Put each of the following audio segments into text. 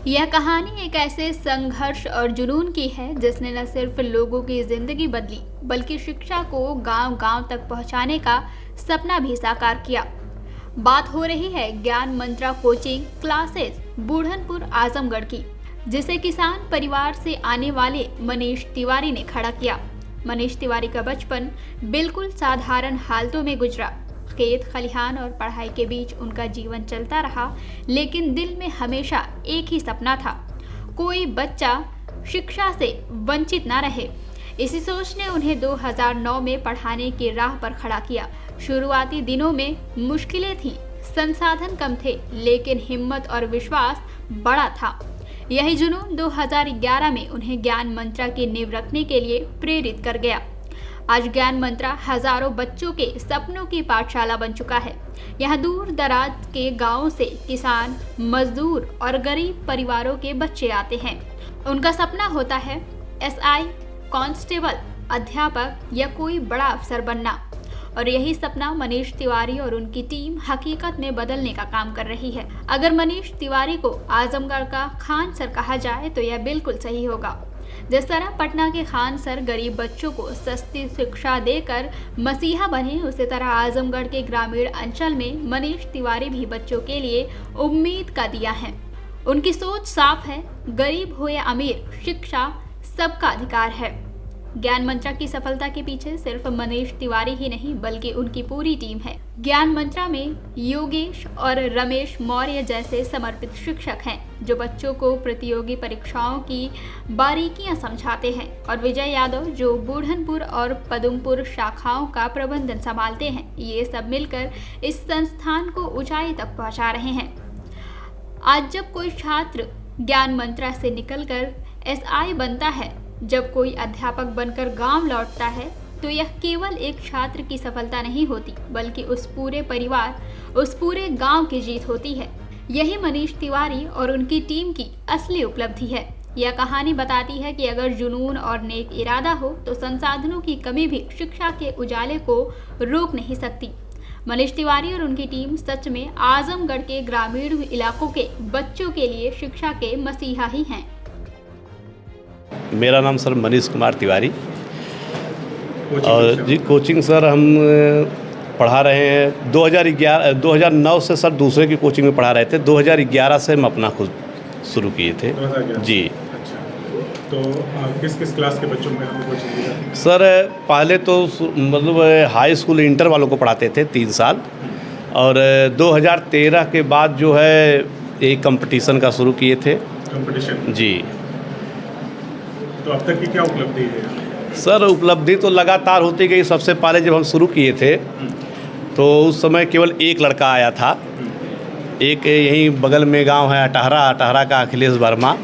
यह कहानी एक ऐसे संघर्ष और जुनून की है जिसने न सिर्फ लोगों की जिंदगी बदली बल्कि शिक्षा को गांव-गांव तक पहुंचाने का सपना भी साकार किया। बात हो रही है ज्ञान मंत्रा कोचिंग क्लासेस बूढ़नपुर आजमगढ़ की, जिसे किसान परिवार से आने वाले मनीष तिवारी ने खड़ा किया। मनीष तिवारी का बचपन बिल्कुल साधारण हालतों में गुजरा। खेत खलिहान और पढ़ाई के बीच उनका जीवन चलता रहा, लेकिन दिल में हमेशा एक ही सपना था, कोई बच्चा शिक्षा से वंचित ना रहे। इसी सोच ने उन्हें 2009 में पढ़ाने की राह पर खड़ा किया। शुरुआती दिनों में मुश्किलें थीं, संसाधन कम थे, लेकिन हिम्मत और विश्वास बड़ा था। यही जुनून 2011 में उन्हें ज्ञान मंत्रा की नींव रखने के लिए प्रेरित कर गया। आज ज्ञान मंत्रा हजारों बच्चों के सपनों की पाठशाला बन चुका है। यहाँ दूर दराज के गांवों से किसान, मजदूर और गरीब परिवारों के बच्चे आते हैं। उनका सपना होता है एसआई, कांस्टेबल, अध्यापक या कोई बड़ा अफसर बनना। और यही सपना मनीष तिवारी और उनकी टीम हकीकत में बदलने का काम कर रही है। अगर मनीष तिवारी को आजमगढ़ का खान सर कहा जाए तो यह बिल्कुल सही होगा। जिस तरह पटना के खान सर गरीब बच्चों को सस्ती शिक्षा देकर मसीहा बने, उसी तरह आजमगढ़ के ग्रामीण अंचल में मनीष तिवारी भी बच्चों के लिए उम्मीद का दिया है। उनकी सोच साफ है, गरीब हो या अमीर, शिक्षा सबका अधिकार है। ज्ञान मंत्रा की सफलता के पीछे सिर्फ मनीष तिवारी ही नहीं बल्कि उनकी पूरी टीम है। ज्ञान मंत्रा में योगेश और रमेश मौर्य जैसे समर्पित शिक्षक हैं जो बच्चों को प्रतियोगी परीक्षाओं की बारीकियां समझाते हैं, और विजय यादव जो बूढ़नपुर और पदमपुर शाखाओं का प्रबंधन संभालते हैं। ये सब मिलकर इस संस्थान को ऊंचाई तक पहुंचा रहे हैं। आज जब कोई छात्र ज्ञान मंत्रा से निकलकर एसआई बनता है, जब कोई अध्यापक बनकर गांव लौटता है, तो यह केवल एक छात्र की सफलता नहीं होती बल्कि उस पूरे परिवार, उस पूरे गांव की जीत होती है। यही मनीष तिवारी और उनकी टीम की असली उपलब्धि है। यह कहानी बताती है कि अगर जुनून और नेक इरादा हो तो संसाधनों की कमी भी शिक्षा के उजाले को रोक नहीं सकती। मनीष तिवारी और उनकी टीम सच में आजमगढ़ के ग्रामीण इलाकों के बच्चों के लिए शिक्षा के मसीहा ही हैं। मेरा नाम सर मनीष कुमार तिवारी और जी कोचिंग सर हम पढ़ा रहे हैं 2009 से सर दूसरे की कोचिंग में पढ़ा रहे थे। 2011 से हम अपना खुद शुरू किए थे जी। अच्छा, तो किस किस क्लास के बच्चों में आपको कोचिंग दी जाती है? सर पहले तो मतलब हाई स्कूल इंटर वालों को पढ़ाते थे 3 साल, और 2013 के बाद जो है एक कंपटीशन का शुरू किए थे। कंपटीशन जी। तो अब तक की क्या उपलब्धि है? सर उपलब्धि तो लगातार होती गई। सबसे पहले जब हम शुरू किए थे तो उस समय केवल एक लड़का आया था। एक यहीं बगल में गांव है अटहरा का अखिलेश वर्मा,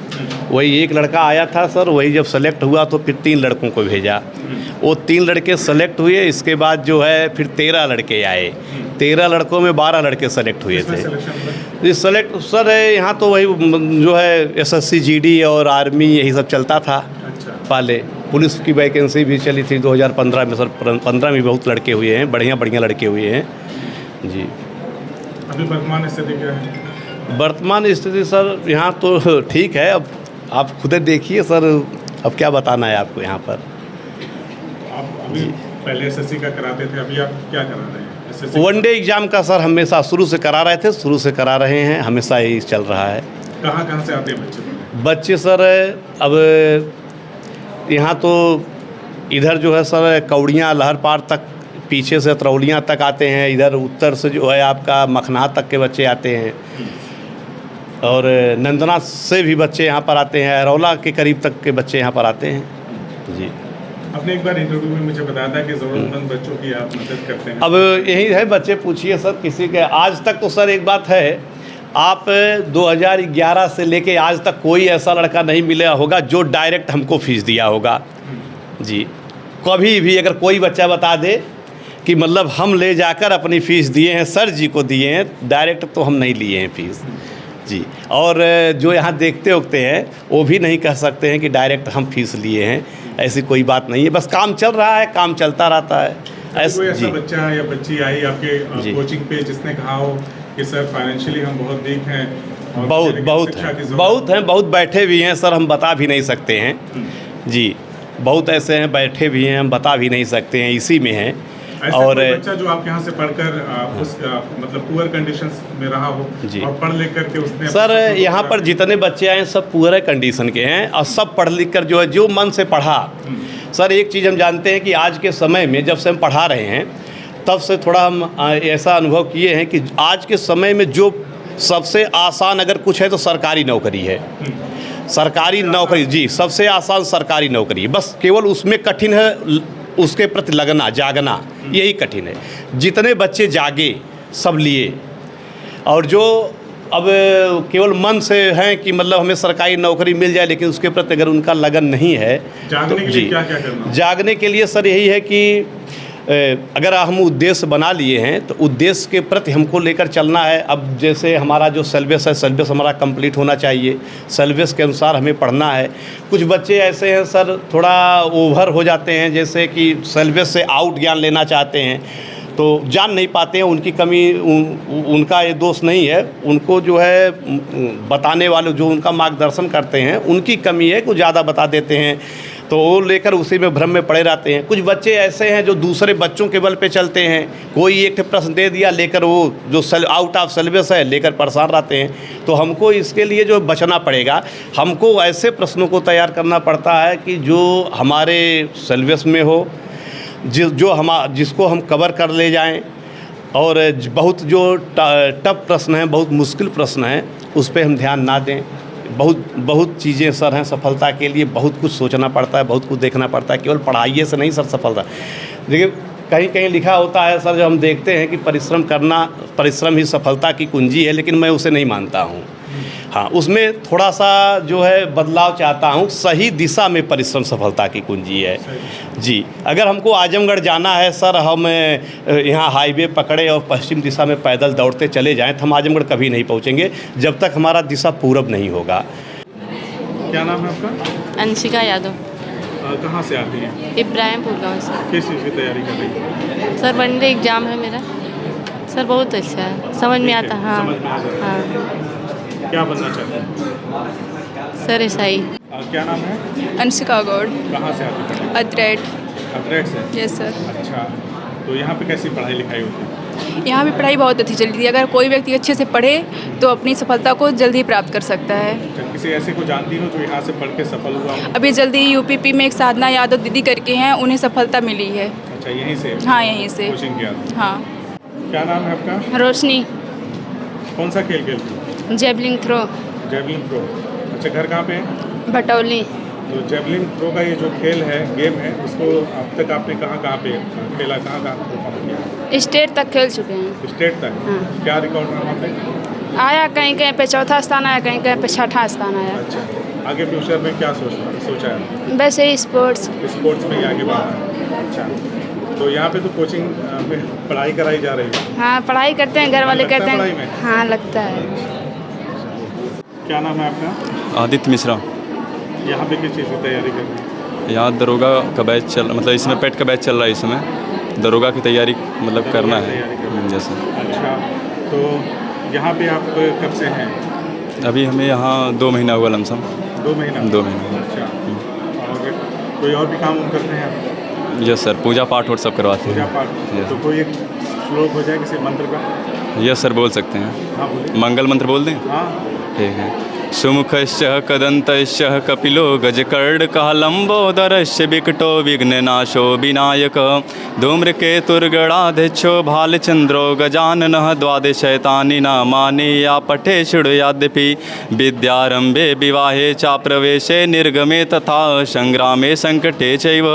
वही एक लड़का आया था सर। वही जब सेलेक्ट हुआ तो फिर 3 लड़कों को भेजा। वो 3 लड़के सेलेक्ट हुए। इसके बाद जो है फिर 13 लड़के आए। 13 लड़कों में 12 लड़के सेलेक्ट हुए थे। ये सेलेक्ट सर यहाँ तो वही जो है एसएससी जीडी और आर्मी यही सब चलता था। पहले पुलिस की वैकेंसी भी चली थी 2015 में सर। 15 में बहुत लड़के हुए हैं, बढ़िया लड़के हुए हैं जी। अभी वर्तमान स्थिति क्या है? वर्तमान स्थिति सर यहाँ तो ठीक है। अब आप खुद देखिए सर, अब क्या बताना है आपको यहाँ पर। आप अभी पहले एसएससी का कराते थे, अभी आप क्या करा रहे हैं? एसएससी वनडे एग्ज़ाम का सर हमेशा शुरू से करा रहे थे, शुरू से करा रहे हैं, हमेशा यही चल रहा है। कहाँ से आते हैं बच्चे सर? अब यहाँ तो इधर जो है सर कौड़ियाँ लहरपार तक, पीछे से तरौलियाँ तक आते हैं। इधर उत्तर से जो है आपका मखना तक के बच्चे आते हैं, और नंदना से भी बच्चे यहाँ पर आते हैं। अरौला के करीब तक के बच्चे यहाँ पर आते हैं जी। आपने एक बार इंटरव्यू में मुझे बताया था कि ज़रूरतमंद बच्चों की आप मदद करते हैं। अब यही है, बच्चे पूछिए सर किसी के। आज तक तो सर एक बात है, आप 2011 से लेके आज तक कोई ऐसा लड़का नहीं मिला होगा जो डायरेक्ट हमको फीस दिया होगा जी। कभी भी अगर कोई बच्चा बता दे कि मतलब हम ले जाकर अपनी फ़ीस दिए हैं, सर जी को दिए हैं, डायरेक्ट तो हम नहीं लिए हैं फ़ीस जी। और जो यहाँ देखते उगते हैं वो भी नहीं कह सकते हैं कि डायरेक्ट हम फीस लिए हैं। ऐसी कोई बात नहीं है, बस काम चल रहा है, काम चलता रहता है। कोई ऐसा बच्चा या बच्ची आई आपके कोचिंग पे जिसने कहा हो कि सर फाइनेंशियली हम बहुत वीक हैं और बहुत लेकिन बहुत शिक्षा की हैं, जरूरत- बहुत हैं, बहुत बैठे भी हैं सर, हम बता भी नहीं सकते हैं जी। बहुत ऐसे हैं बैठे भी हैं, हम बता भी नहीं सकते हैं, इसी में हैं। ऐसा और कोई बच्चा जो आपके यहाँ से पढ़कर उस मतलब पुअर कंडीशंस में रहा हो जी। और पढ़ लिख करके उसने सर अपने सपनों को यहाँ पूरा पर किया? जितने बच्चे आए हैं सब पूरे कंडीशन के हैं और सब पढ़ लिख कर जो है जो मन से पढ़ा। सर एक चीज़ हम जानते हैं कि आज के समय में जब से हम पढ़ा रहे हैं तब से थोड़ा हम ऐसा अनुभव किए हैं कि आज के समय में जो सबसे आसान अगर कुछ है तो सरकारी नौकरी है। सरकारी नौकरी जी, सबसे आसान सरकारी नौकरी है। बस केवल उसमें कठिन है उसके प्रति लगना, जागना, यही कठिन है। जितने बच्चे जागे सब लिए, और जो अब केवल मन से हैं कि मतलब हमें सरकारी नौकरी मिल जाए, लेकिन उसके प्रति अगर उनका लगन नहीं है जागने के जी, लिए क्या क्या करना? जागने के लिए सर यही है कि अगर हम उद्देश्य बना लिए हैं तो उद्देश्य के प्रति हमको लेकर चलना है। अब जैसे हमारा जो सिलेबस है, सिलेबस हमारा कंप्लीट होना चाहिए, सिलेबस के अनुसार हमें पढ़ना है। कुछ बच्चे ऐसे हैं सर थोड़ा ओवर हो जाते हैं, जैसे कि सिलेबस से आउट ज्ञान लेना चाहते हैं तो जान नहीं पाते हैं। उनकी कमी उनका ये दोष नहीं है, उनको जो है बताने वाले जो उनका मार्गदर्शन करते हैं उनकी कमी है, कुछ ज़्यादा बता देते हैं तो वो लेकर उसी में भ्रम में पड़े रहते हैं। कुछ बच्चे ऐसे हैं जो दूसरे बच्चों के बल पे चलते हैं, कोई एक प्रश्न दे दिया लेकर वो जो आउट ऑफ सिलेबस है लेकर परेशान रहते हैं। तो हमको इसके लिए जो बचना पड़ेगा, हमको ऐसे प्रश्नों को तैयार करना पड़ता है कि जो हमारे सिलेबस में हो, जिसको हम कवर कर ले जाएं, और बहुत जो टफ प्रश्न हैं, बहुत मुश्किल प्रश्न हैं, उस पर हम ध्यान ना दें। बहुत चीज़ें सर हैं सफलता के लिए, बहुत कुछ सोचना पड़ता है, बहुत कुछ देखना पड़ता है। केवल पढ़ाई से नहीं सर सफलता। देखिए कहीं कहीं लिखा होता है सर, जब हम देखते हैं कि परिश्रम ही सफलता की कुंजी है, लेकिन मैं उसे नहीं मानता हूँ। हाँ, उसमें थोड़ा सा जो है बदलाव चाहता हूँ। सही दिशा में परिश्रम सफलता की कुंजी है जी। अगर हमको आजमगढ़ जाना है सर, हम यहाँ हाईवे पकड़े और पश्चिम दिशा में पैदल दौड़ते चले जाएं तो हम आजमगढ़ कभी नहीं पहुँचेंगे जब तक हमारा दिशा पूरब नहीं होगा। क्या नाम है आपका? अंशिका यादव, कहाँ से आती हैं? इब्राहिमपुर गाँव से। किस चीज़ की तैयारी कर रही हैं? सर वनडे एग्ज़ाम है मेरा। सर बहुत अच्छा है, समझ में आता। हाँ समझ में आ जाता है। हाँ क्या बनना चाहते हैं? सर ऐसा ही। क्या नाम है? अंशिका गौड़, कहाँ से आती हैं? अदरेट। अदरेट से? Yes sir. अच्छा, तो यहाँ पे कैसी पढ़ाई लिखाई होती है? यहाँ पे पढ़ाई बहुत अच्छी चलती है। अगर कोई व्यक्ति अच्छे से पढ़े तो अपनी सफलता को जल्दी प्राप्त कर सकता है। अच्छा, किसी ऐसे को जानती हो जो यहाँ से पढ़ के सफल हुआ हो? अभी जल्दी यूपीपी में एक साधना यादव दीदी करके हैं, उन्हें सफलता मिली है। अच्छा, यहीं से? हाँ यहीं से। कोचिंग किया था? हाँ। क्या नाम है आपका? रोशनी, कौन सा खेल खेलती हो? Javelin throw, javelin throw. अच्छा, घर कहाँ पे है? भटौली। तो जेवलिन थ्रो का ये जो खेल है, गेम है, उसको अब तक आपने कहाँ पे खेला, कहाँ परफॉर्म किया? स्टेट तक खेल चुके हैं। स्टेट तक? हाँ। क्या रिकॉर्ड रहा वहाँ पे? आया कहीं कहीं पे चौथा स्थान आया, कहीं कहीं पे छठा स्थान आया। अच्छा, आगे फ्यूचर में क्या सोचा है? वैसे ही स्पोर्ट्स। स्पोर्ट्स में ही आगे बढ़ना है। अच्छा, तो यहाँ पे तो कोचिंग में पढ़ाई कराई जा रही है? हाँ पढ़ाई करते हैं, घर वाले लगता है कहते पढ़ाई हैं। में? हाँ लगता है। क्या नाम है आपका? आदित्य मिश्रा। यहाँ पे किस चीज़ की तैयारी कर रहे हैं? यहाँ दरोगा का बैच चल, मतलब इसमें पेट का बैच चल रहा है। इसमें दरोगा की तैयारी मतलब करना है जैसे। अच्छा, तो यहाँ पे आप कब से हैं? अभी हमें यहाँ 2 महीना हुआ लमसम। 2 महीना? 2 महीना। अच्छा, और कोई और भी काम करते हैं आप? यस सर, पूजा पाठ और सब करवाते पूजा हैं। पाठ? Yes. तो कोई एक श्लोक हो जाए किसी मंत्र का? यस सर, बोल सकते हैं। हाँ बोलिए। मंगल मंत्र बोल दें? हाँ। ठीक है। सुमुखश्च कदन्तश्च कपिलो गजकर्णकः लम्बोदरश्च विकटो विघ्ननाशो विनायक धूम्रकेतुर्गणाध्यक्षो भालचन्द्रो गजाननः द्वादशैतानि नामानि या पठे शृणुयाद्यपि विद्यारम्भे विवाहे च प्रवेशे निर्गमे तथा संग्रामे संकटे चैव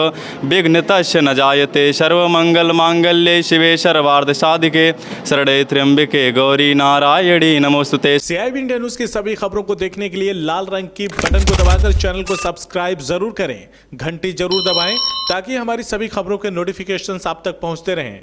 विघ्नतस्य न जायते। सर्वमङ्गलमाङ्गल्ये शिवे सर्वार्धसाधिके शरणे त्र्यंबके गौरी नारायणी नमोस्तुते। CIB इंडिया न्यूज की सभी खबरों को देखने के लिए लाल रंग की बटन को दबाकर चैनल को सब्सक्राइब जरूर करें, घंटी जरूर दबाएं ताकि हमारी सभी खबरों के नोटिफिकेशंस आप तक पहुंचते रहें।